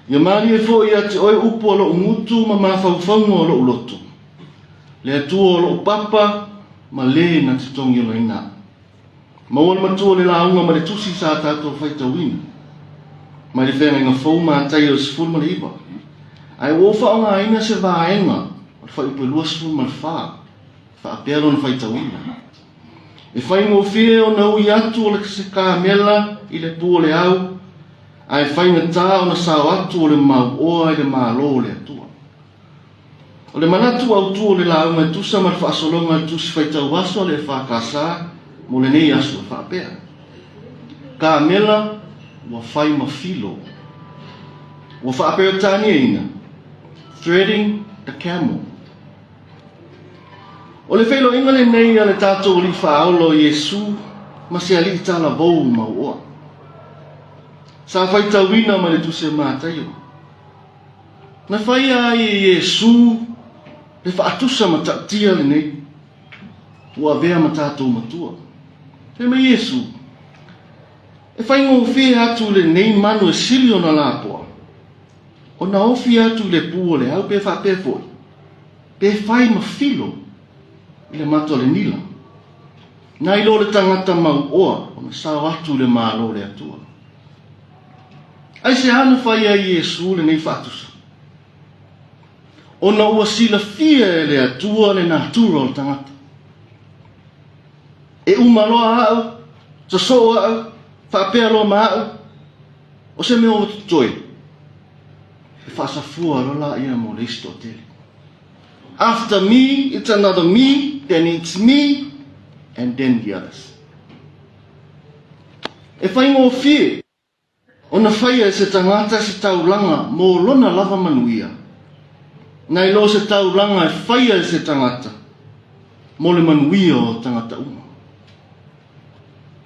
Ia mani e fo ia te oe upo o lo umutu ma mawhauwhaunga o lo uloto. Le atua o lo upapa ma le na te tongi o lo ina. Ma wana matua le launga ma le tusi sa tato whaita wina. Ma le whenga inga fau ma tai o sifuru ma le iwa. Ai wofa o ngā ina se vāenga o le whai upo lua sifuru ma le wha. Wha apero na whaita wina. E whai ngō whie o na ui atu o le se kā mela i le pua le au. Ai whainga tā o na sao atu o le mau oa i le mālo le atua. O le manatu au tu o le launga tusa ma le whaasolonga tusi whaitau waso le whakasa mo le nei asu le whaapea. Ka mela wa whai mawhilo. Wa whaapea tāni e ina. Threading the camel. O le whailo inga le nei a le tātou li whaolo Yesu ma se ali tala vau mau oa. Sa whaita wina ma le tuse mātaio. Na whaia i Yesu le whaatusa ma tatia le nei. Ua vea ma tātou matua. He me Yesu. E whaingo whi atu le nei manu e sili o na lāpoa. O na ofi atu le pua le au pe whape foi. Pe whai ma filo i le mato le nila. Na ilo le tangata mau oa o na sao atu le mālo le atua. Ai se anu whai a Yesu le nei whaatusa. O na ua sila fia e le atua le natura o le tangata. E umaloa au, ta soa au, whapea loa ma au, o se mea o toi. E whaasafua rola ia mo le Aristoteli. After me, it's another me, then it's me, and then the others. E whaingo fie, o na whaia e se tangata se taulanga mo lona lava manuia. Nai lo se taulanga e whaia e se tangata mo le manuia o tangata uma.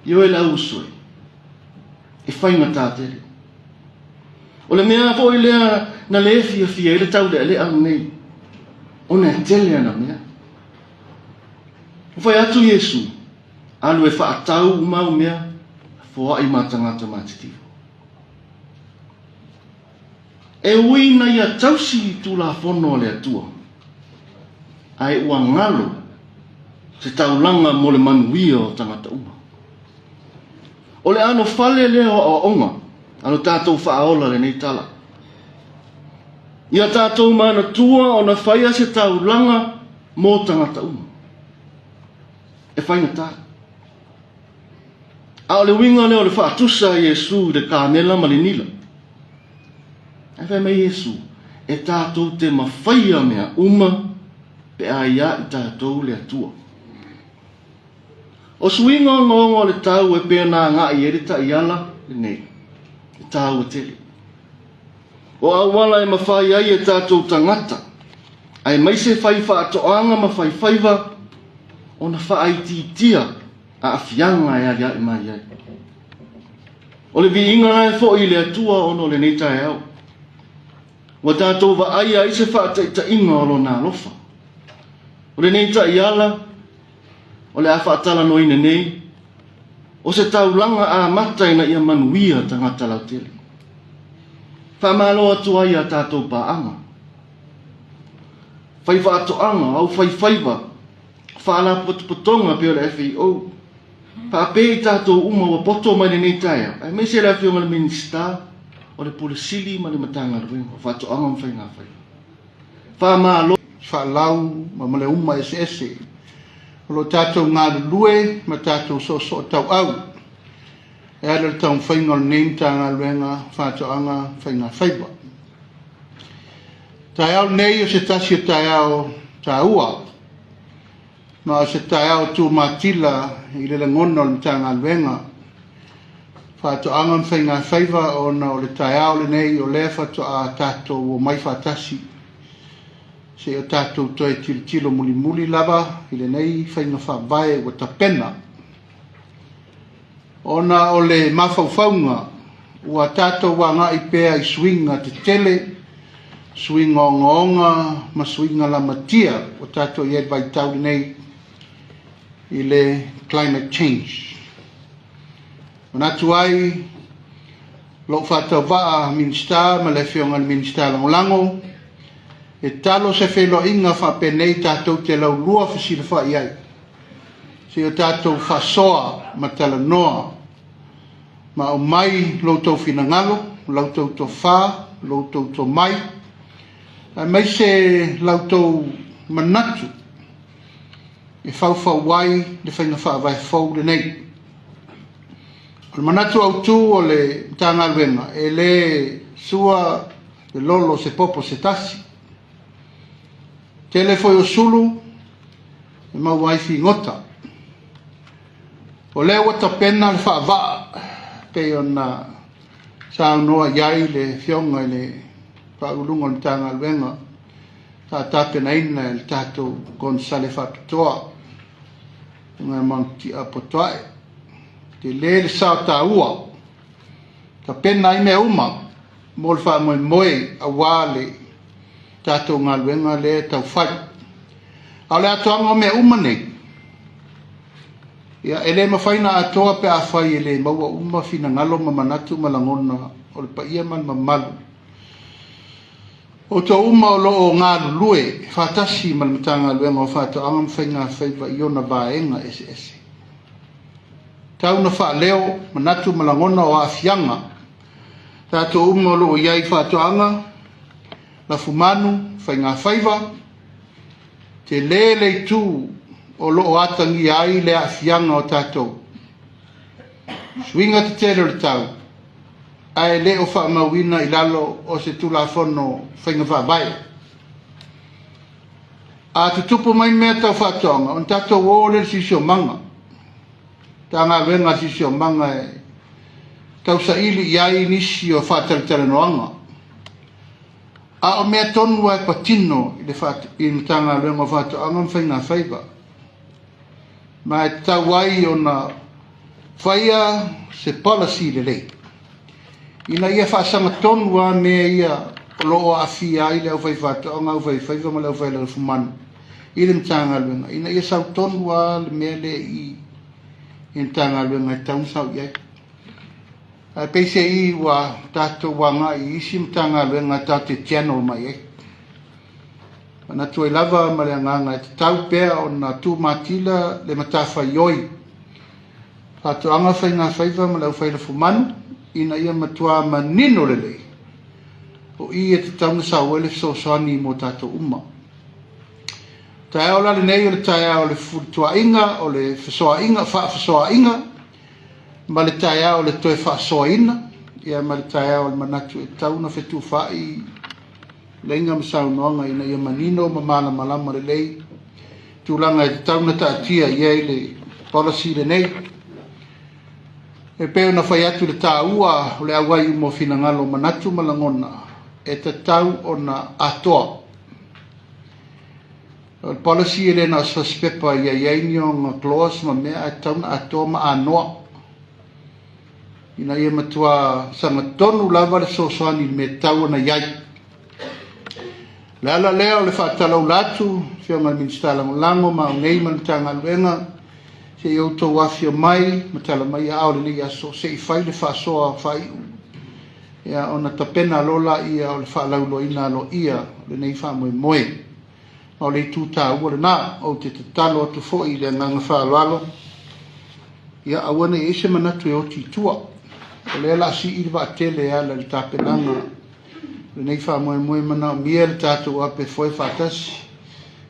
Io e la usoi. E whainga tātere. O le mea po i lea na le fia fia i le tau le au nei. O ne tele ana mea. O whai atu Yesu. Alu e whaatau umau mea. Fua i matangata matitivo. E ui na ia tausi tu la fono le atua. Ai ua ngalo. Se taulanga mo le manuia o tangata uma. O le ano fale leo o onga. Ano tātou whaaola le nei tala. Ia tātou mana tua o na whaia se taulanga mō tangata uma. E whainga tā. A o le winga leo le whaatusa Yesu de kāmela ma le nila. E whai mai Yesu. E tātou te mawhaia mea uma pe a ia i tātou le atua. O suinga o ngongo le tau e pēna ngā i erita i ala le nei. E tau e tele. O awala e mawhai ai e tātou tangata. Ai mai se whai whaatoanga ma whai whaiva o na whaai titia a awhianga e aria i mai ai. O le vi inga nai fo i le atua ono le nei tae au. Wa tātou wa ai ai se whaataita inga o lo nā lofa. O le nei tae i ala o le awhaatala noina nei, o se taulanga a matai na ia manuia tangata lau tele. Whamalo atu ai a tātou paanga. Whaiva atoanga, au whaiwhaiva, whaala putonga peo le FEO. Pāpei tātou uma wa poto mai nei taia. Ai me se la whionga le minista, o le pulisili ma le matanga ruenga, whaatoanga mwhai ngā whai. Whamalo. Whaalau, ma le uma ese. Lo tātou ngā lue, ma tātou so tau au. E ala tau whainga o neim tā ngā luenga, whātoanga, whainga whaiwa. Tai au nei o se tasi o tai au tā ua. Ma o se tai au tū mātila i le ngono le tā ngā luenga. Whātoanga whainga whaiwa o na o le tai au le nei o le whātoa tātou o mai whātasi. Se o tātou toi tilo muli lava, i le nei whainga whawae wa ta pena. Ona o le mawhauwhaunga, ua tātou wanga i pēa i swinga te tele, swinga o ngonga, ma swinga la matia, o tātou i edvai tau nei i le climate change. Ona tu ai, lo whātau waa minsta ma le whionga minsta langolango e talo se whelo inga whapenei tātou te lau lua whisira wha iai se o tātou whasoa ma tala noa ma o mai loutou whinangalo loutou to wha loutou to mai mai se loutou manatu e whauwhau wai le whainga whaavai whau le nei o manatu au tū o le tāngaluenga e le sua le lolo se popo se tasi tele foi o sulu e mau wai fi ngota o le wata pena le whaava pe ona sa noa iai le fionga le whaulunga le tāngaluenga ta tāpena ina le tātou konsale whapitoa ngai manti apotoae te le sa ta ua ta pena i me uma mo le wha moe a wale tātou ngaluenga le tau whai a le atoanga me uma nei ia ele mawhaina atoa pe a whai ele maua uma fina ngalo ma manatu ma langona o le paia man ma malu o to uma o loo ngā lue whātasi ma le matanga luenga o whātou anga mwhainga whaiva i ona vaenga ese tau na wha leo manatu ma langona o a fianga tātou uma o loo iai whātou anga la fumanu whainga whaiva te lele tu o loo atangi ai le a fianga o tātou swinga te tere le tau ai le o wha mawina i lalo o se tula whono whainga whaavai a te tupu mai mea tau whātonga on tātou o le sisio manga tā ngā wenga sisio manga e tau sa ili iai nisi o whātaritara noanga a o mea tonu ai patino i le tanga wenga whātonga whainga whaiva ma e tau ai o na whaia se policy le lei ina ia whaasanga tonu a mea ia o loo a fia i leo whaiwhātonga au whaiwhaiva ma leo whaila fumanu i le mtanga luenga ina ia sau tonu a le mea le i mtanga luenga e taun sau iai a peise i wa tātou wanga i isi mtanga luenga tātou channel mai e ana tu lava ma le nganga e tau pea o na tu matila le matafa ioi tātou anga whainga whaiva ma leo whaila fumanu ina ia matua manino lelei o i e te taunga sa wele soani mo tātou uma tae o lale nei o le tae o le futua inga o le whasoa inga whasoa inga ma le tae o le toe whasoa ina ia ma le tae o le manatu e tauna whetu whai le inga masau noanga ina ia manino ma mala malama lelei tūlanga e te tauna taatia ia le policy le nei e peo na whai atu le tā ua le awai mo fina ngalo manatu malangona e te tau o na atoa. O le policy e le na saspepa ia iainio ngā kloas ma mea e tau na atoa ma anoa. Ina ia matua sanga tonu lava le sosoani me tau na iai. Le ala leo le whaatalau latu, whio ngai minsta lango ma o ngei manutanga luenga, se i auto wafia mai, matala mai a aole nei aso, se i whai le whaasoa whai ia ona tapena lola ia o le whaalaulo ina lo ia, le nei wha moe moe. O le tūtā ua le nā, o te talo atu fōi le nganga whaaloalo, ia awane e se manatu e o tua. O le ala si i wa tele ala le tāpenanga, le nei wha moe moe mana o mia le tātou ape foe whātasi,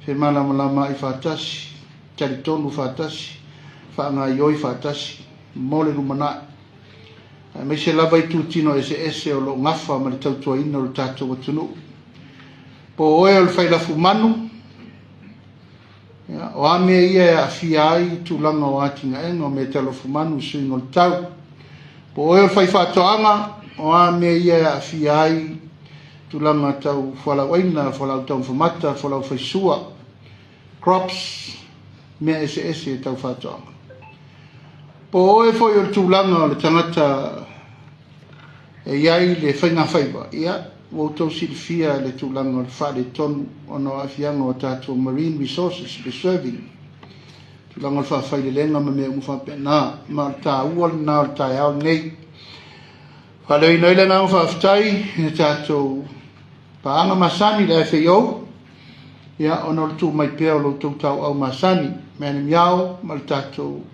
fe malama i whātasi, taritonu whātasi, whaanga ioi whātasi, mole rumana. Me se lava i tūtino ese o lo ngafa ma le tautua ina o le tātou atunu. Po oe o le whailafu manu, o ame ia e a fia ai tūlanga o atinga enga o me talofu manu sui ngol tau. Po oe o le whaifatoanga, o ame ia e a fia ai tūlanga tau whalau aina, whalau tau whamata, whalau whaisua, crops, mea ese tau whatoanga. Po oe foi o tūlanga o le tangata e iai le whainga whaiva. Ia, o tau silifia le tūlanga o le whare tonu o no afianga o tātou Marine Resources Preserving. Tūlanga o le whawhaile lenga ma mea umwhape nā, ma le tā ua le nā o le tā au nei. Whalei noi le ngau whaftai, e tātou paanga masani le FAO, ia ono le tū mai pēo lo tū tau au masani, mene miao, ma le tātou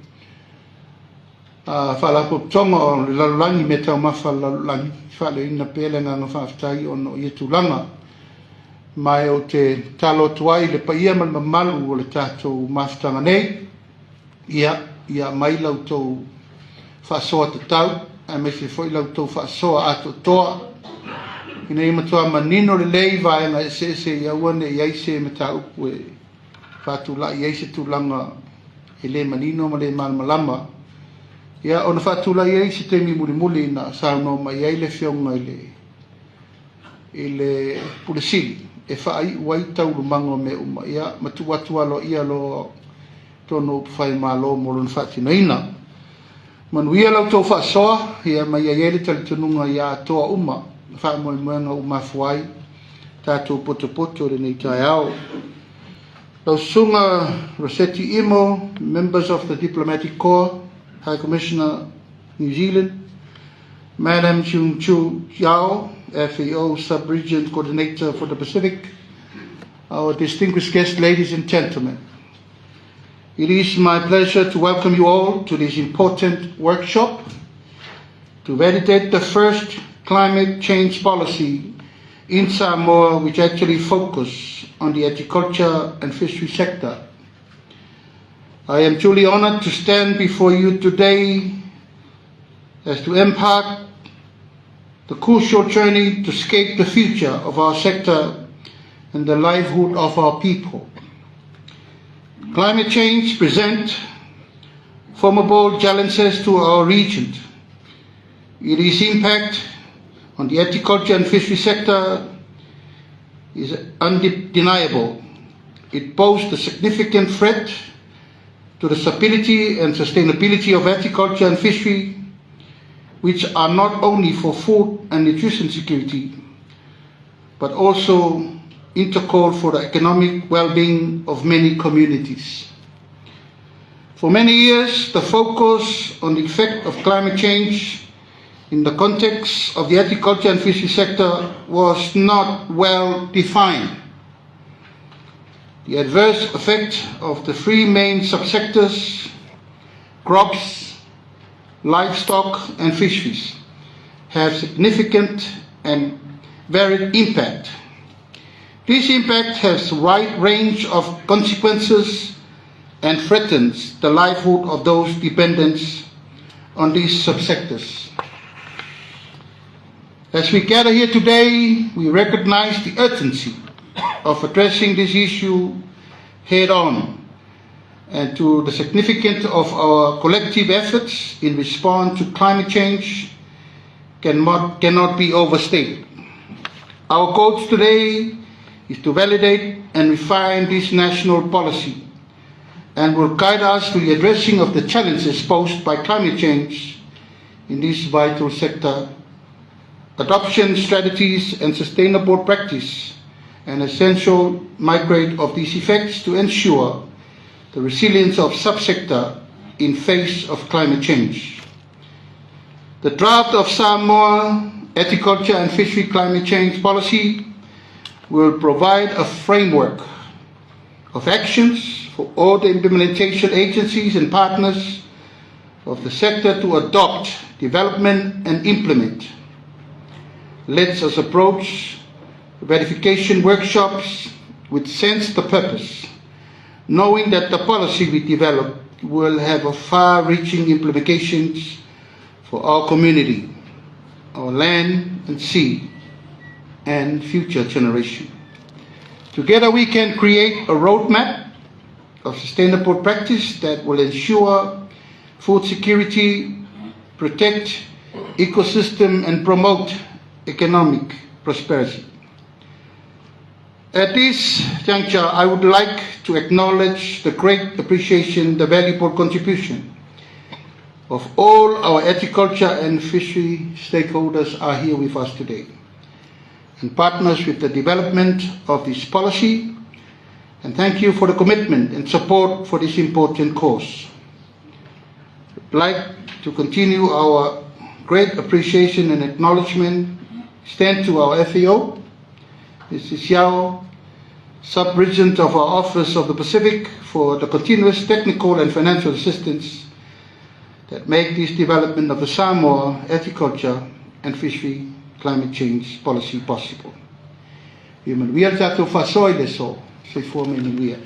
whalapo tonga o le lalulangi me tau mawha lalulangi, whalei ina pēle ngā whaftai ono i tūlanga, mai o te talo tuai le paia man mamalu o le tātou mawhtanga nei, ia mai lau tau whasoa te tau, a me se foi lau tau whasoa ato toa, ina ima toa manino le lei vai nga se ia wane i aise me ta upu e whatu la i aise tūlanga e le manino ma le malmalama. Ia ona whatu la i aise te mi muli muli na sauno ma i aile whionga i le pulesili. E whaai uai tau lumango me uma ia matuatua lo ia lo tono upwhai malo molon whatino ina. Manuia lau tau whasoa ia mai a iele tali tununga ia toa uma. Wha moe moenga umafuai tātou poto re nei tai au. Lau sunga Rossetti Imo, members of the Diplomatic Corps, High Commissioner New Zealand, Madam Chung Chu Yao, FAO Sub-Region Coordinator for the Pacific, our distinguished guests, ladies and gentlemen. It is my pleasure to welcome you all to this important workshop to validate the first climate change policy in Samoa, which actually focus on the agriculture and fishery sector. I am truly honored to stand before you today as to embark the crucial journey to shape the future of our sector and the livelihood of our people. Climate change presents formidable challenges to our region. Its impact on the agriculture and fishery sector is undeniable. It poses a significant threat to the stability and sustainability of agriculture and fishery, which are not only for food and nutrition security, but also integral for the economic well-being of many communities. For many years, the focus on the effect of climate change in the context of the agriculture and fishery sector was not well defined. The adverse effect of the three main subsectors, crops, livestock and fisheries, have significant and varied impact. This impact has a wide range of consequences and threatens the livelihood of those dependent on these subsectors. As we gather here today, we recognize the urgency of addressing this issue head-on and to the significance of our collective efforts in response to climate change cannot be overstated. Our goal today is to validate and refine this national policy and will guide us to the addressing of the challenges posed by climate change in this vital sector. Adoption strategies and sustainable practice an essential migrate of these effects to ensure the resilience of subsector in face of climate change. The draft of Samoa Agriculture and Fishery Climate Change Policy will provide a framework of actions for all the implementation agencies and partners of the sector to adopt, development and implement. Let us approach verification workshops with sense of purpose, knowing that the policy we develop will have a far-reaching implications for our community, our land and sea, and future generation. Together we can create a roadmap of sustainable practice that will ensure food security, protect ecosystem and promote economic prosperity. At this juncture, I would like to acknowledge the great appreciation, the valuable contribution of all our agriculture and fishery stakeholders are here with us today, and partners with the development of this policy, and thank you for the commitment and support for this important cause. I'd like to continue our great appreciation and acknowledgement extend to our FAO, Mr. Xiao, Sub-Regent of our Office of the Pacific, for the continuous technical and financial assistance that make this development of the Samoa agriculture and fishery climate change policy possible. Manuia tātou whasoi le so, se fua me manuia.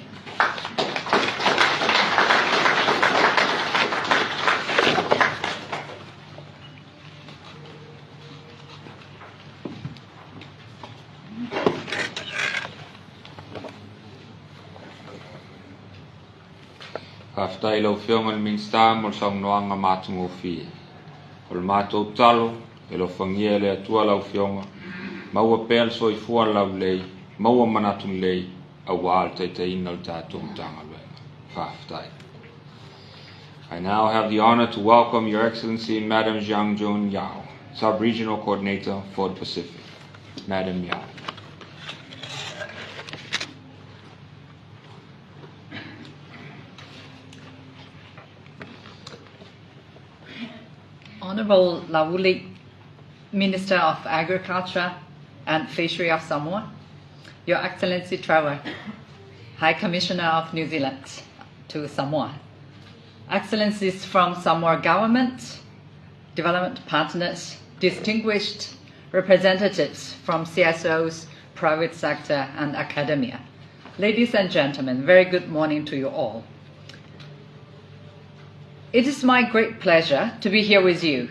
After ilo whionga le minsta mo sang noanga matungo fie. O le mātou talo, ilo whangia le atua lau whionga, maua pel soi fua lau lei, maua manatun lei, a wāl te te ina le tātou mtanga luenga. Whaftai. I now have the honor to welcome Your Excellency Madam Zhang Jun Yao, Sub-Regional Coordinator for the Pacific. Madam Yao. Honorable Lauli, Minister of Agriculture and Fishery of Samoa, Your Excellency Trevor, High Commissioner of New Zealand to Samoa, Excellencies from Samoa Government, development partners, distinguished representatives from CSOs, private sector and academia. Ladies and gentlemen, very good morning to you all. It is my great pleasure to be here with you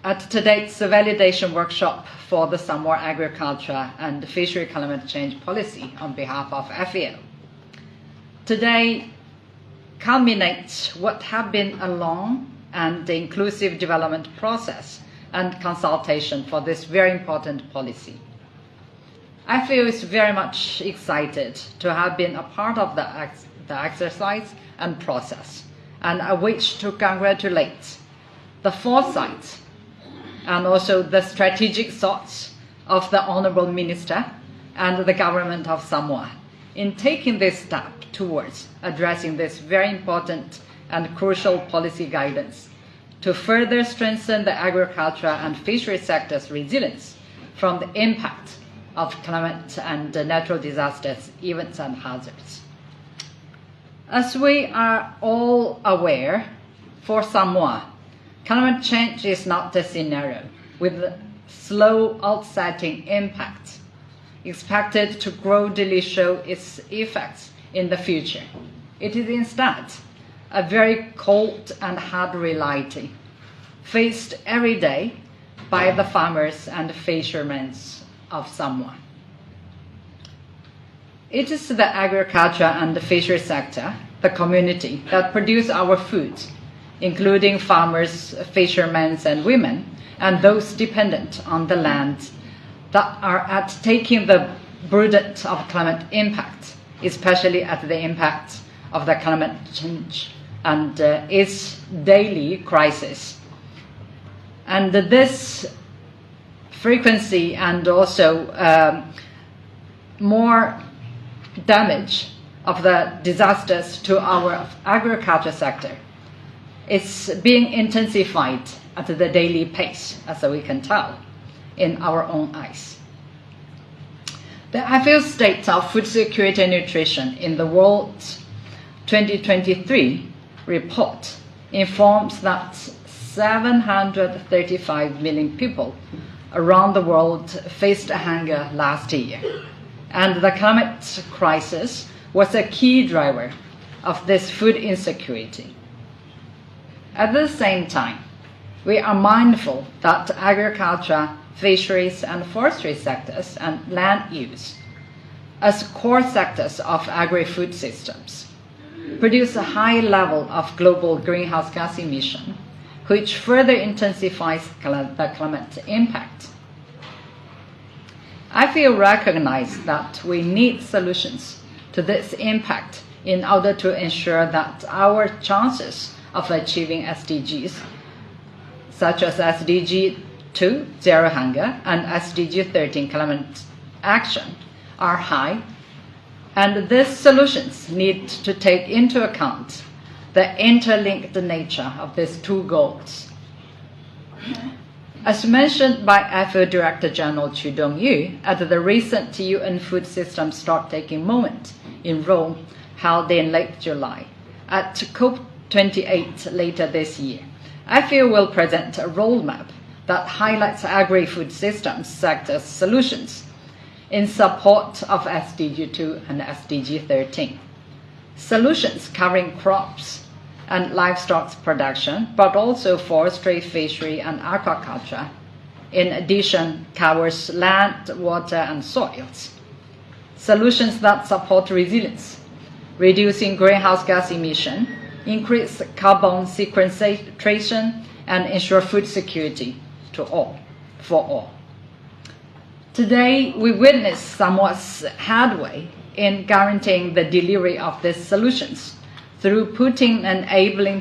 at today's validation workshop for the Samoa Agriculture and Fishery Climate Change Policy on behalf of FAO. Today culminates what have been a long and inclusive development process and consultation for this very important policy. FAO is very much excited to have been a part of the exercise and process, and I wish to congratulate the foresight and also the strategic thoughts of the Honourable Minister and the Government of Samoa in taking this step towards addressing this very important and crucial policy guidance to further strengthen the agriculture and fishery sector's resilience from the impact of climate and natural disasters, events and hazards. As we are all aware, for Samoa, climate change is not a scenario with slow offsetting impact expected to gradually show its effects in the future. It is instead a very cold and hard reality faced every day by the farmers and fishermen of Samoa. It is the agriculture and the fishery sector, the community, that produce our food, including farmers, fishermen and women, and those dependent on the land, that are at taking the burden of climate impact, especially at the impact of the climate change and its daily crisis. And this frequency and also more damage of the disasters to our agriculture sector is being intensified at the daily pace, as we can tell in our own eyes. The FAO State of Food Security and Nutrition in the World 2023 report informs that 735 million people around the world faced hunger last year, and the climate crisis was a key driver of this food insecurity. At the same time, we are mindful that agriculture, fisheries and forestry sectors and land use, as core sectors of agri-food systems, produce a high level of global greenhouse gas emission, which further intensifies the climate impact. I feel recognized that we need solutions to this impact in order to ensure that our chances of achieving SDGs, such as SDG 2, Zero Hunger, and SDG 13, Climate Action, are high, and these solutions need to take into account the interlinked nature of these two goals. As mentioned by FAO Director General Chu Dong-yu at the recent UN Food Systems Stock-taking moment in Rome, held in late July, at COP28 later this year, FAO will present a roadmap that highlights agri-food systems sector's solutions in support of SDG 2 and SDG 13. Solutions covering crops and livestock production, but also forestry, fishery, and aquaculture. In addition, covers land, water, and soils. Solutions that support resilience, reducing greenhouse gas emission, increase carbon sequestration, and ensure food security for all. Today, we witness Samoa's headway in guaranteeing the delivery of these solutions through putting an enabling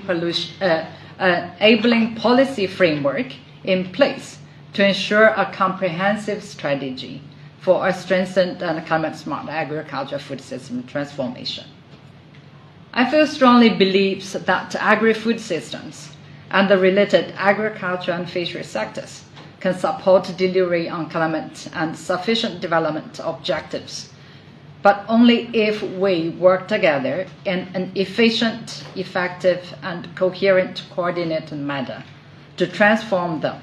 policy framework in place to ensure a comprehensive strategy for a strengthened and climate-smart agriculture food system transformation. FAO strongly believes that agri-food systems and the related agriculture and fishery sectors can support delivery on climate and sufficient development objectives, but only if we work together in an efficient, effective, and coherent, coordinated manner to transform them.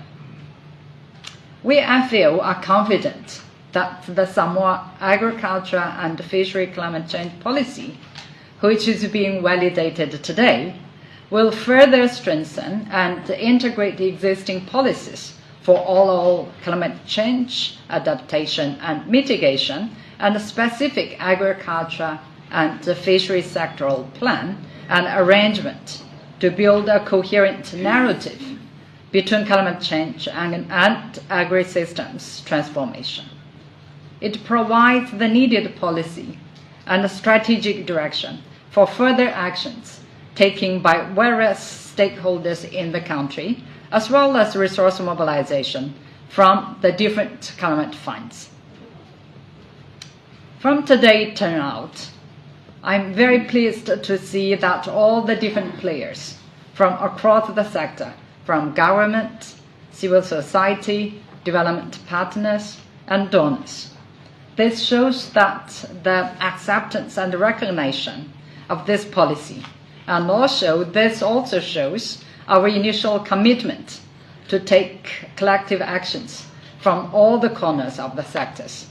We at FAO are confident that the Samoa agriculture and fishery climate change policy, which is being validated today, will further strengthen and integrate the existing policies for all climate change, adaptation, and mitigation, and a specific agriculture and fishery sectoral plan and arrangement to build a coherent narrative between climate change and agri-systems transformation. It provides the needed policy and a strategic direction for further actions taken by various stakeholders in the country, as well as resource mobilization from the different climate funds. From today's turnout, I'm very pleased to see that all the different players from across the sector, from government, civil society, development partners, and donors. This shows that the acceptance and recognition of this policy, and also this also shows our initial commitment to take collective actions from all the corners of the sectors.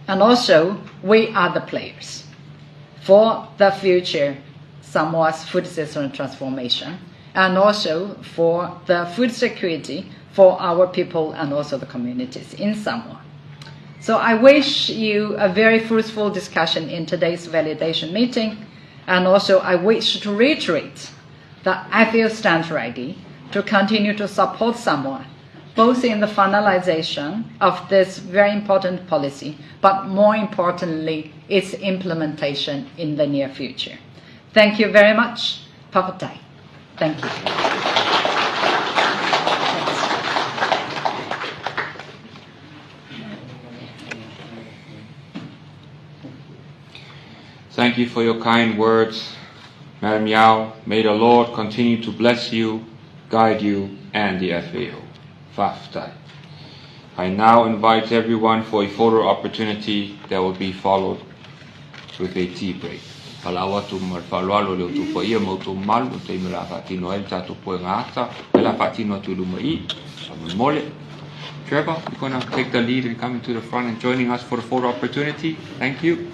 And also, we are the players for the future Samoa's food system transformation, and also for the food security for our people and also the communities in Samoa. So I wish you a very fruitful discussion in today's validation meeting, and also I wish to reiterate that FAO stands ready to continue to support Samoa, both in the finalization of this very important policy, but more importantly, its implementation in the near future. Thank you very much. Papatai. Thank you. Thank you for your kind words, Madam Yao. May the Lord continue to bless you, guide you, and the FAO. Faftai. I now invite everyone for a photo opportunity that will be followed with a tea break. Palawa tu marfalualo leo tu pa ia mo tu mal te mera fatino el tatu po ngata ela fatino tu lumai mole. Trevor, you're going to take the lead and coming to the front and joining us for the photo opportunity. Thank you.